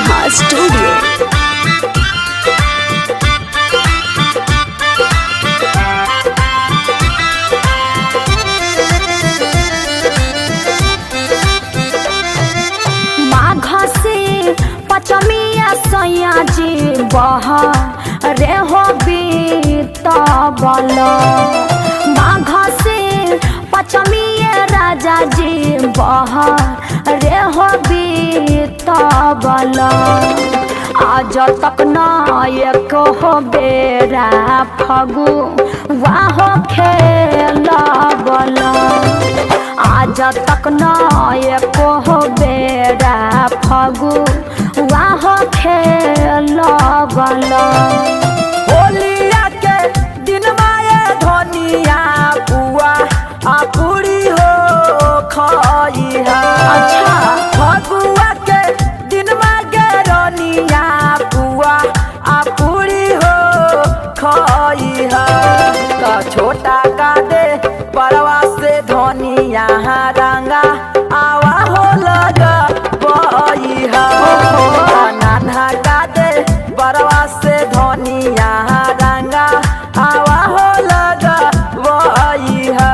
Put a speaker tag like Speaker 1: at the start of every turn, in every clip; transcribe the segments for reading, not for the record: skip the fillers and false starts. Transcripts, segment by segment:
Speaker 1: Yamaha Studio.
Speaker 2: पचमिया सैया जी बह रे हो बीतबल माघ से पचमिया राजा जी बह रे हो बीतबल आज तक न एक हो बेरा फगु वाह खेलबल आज तक न एक हो बेरा फगु वाह खेलबल
Speaker 3: होलिया के दिन माए धनिया बुआ पूरी हो खइहा।
Speaker 2: अच्छा
Speaker 3: फगुआ के दिन मागे रनिया बुआ पूरी हो खइहा। का छोटा का दे बड़वा से धनिया रंगा आवा हो लगा बइहा। नाना का दे बड़वा से धनिया रंगा आवा हो लगा बइहा।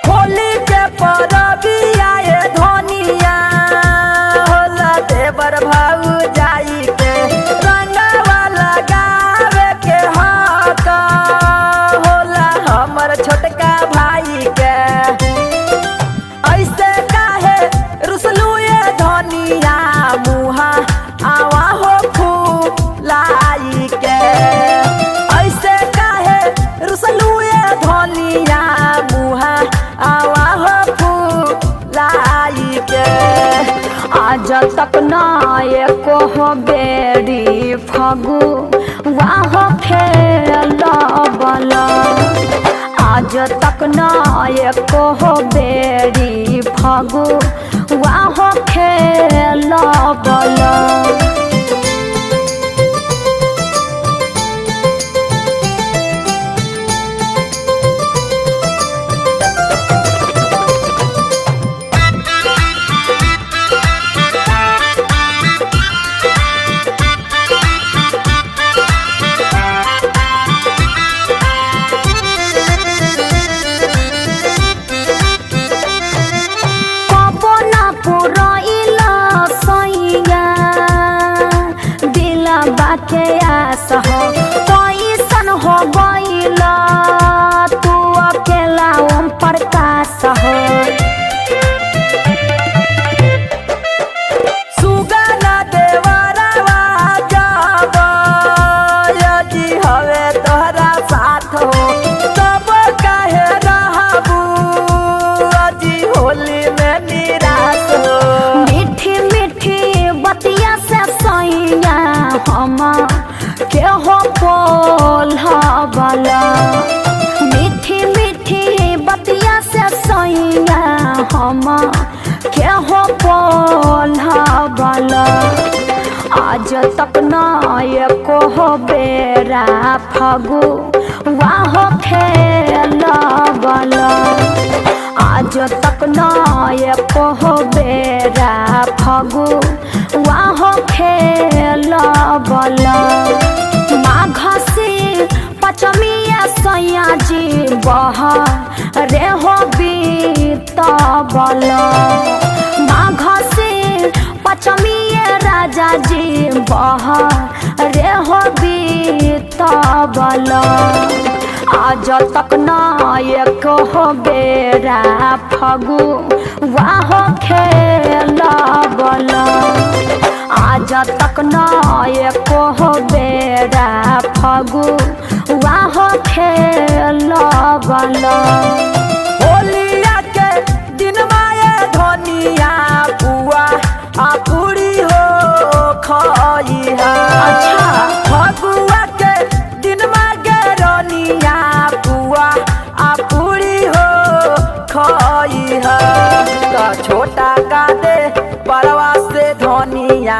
Speaker 3: होली के परबिया ये धनिया होला देवर भाऊ जाई के रंगवा लगावे के हक होला हमर छोटका भाई के। ऐसे काहे रुसलू ये धनिया मुहा आवा हो फूलाई के। ऐसे काहे रुसलू ये धनिया मुहा आवा हो फूलाई के।
Speaker 2: आज तक न एको हो बेरी फगु वाह खेलबल आज तक न एको हो बेरी फगु वाह खेलबल के आस हो कैसन हो गइल तू अकेला ओम प्रकाश हो।
Speaker 3: सुगना देवरवा जब यदि हवे तोहरा साथ हो तब काहे रहबू अजी होली में निराश हो।
Speaker 2: मीठी मीठी बतिया से सैया हम के हो बोलबल मीठी मीठी बतिया से सैया हम के हो बोलबल आज तक न एको हो बेरा फगु वाह खेलबल आज तक न एको हो बेरा फगु वाह खेलबल माघ से पचमिया सैया जी बह रे हो बीतबल माघ से पचमिया राजा जी बह रे हो बीतबल आज तक न एक बेरा फगु वाह खेलबल आज तक न एक बेरा फगु वाह खेलबल
Speaker 3: होलिया के दिन माये धनिया पुआ आ पूरी हो खइहा।
Speaker 2: अच्छा
Speaker 3: फगुआ के दिन मागे रनिया पुआ आ पूरी हो खइहा। त छोटा का दे बड़वा से धनिया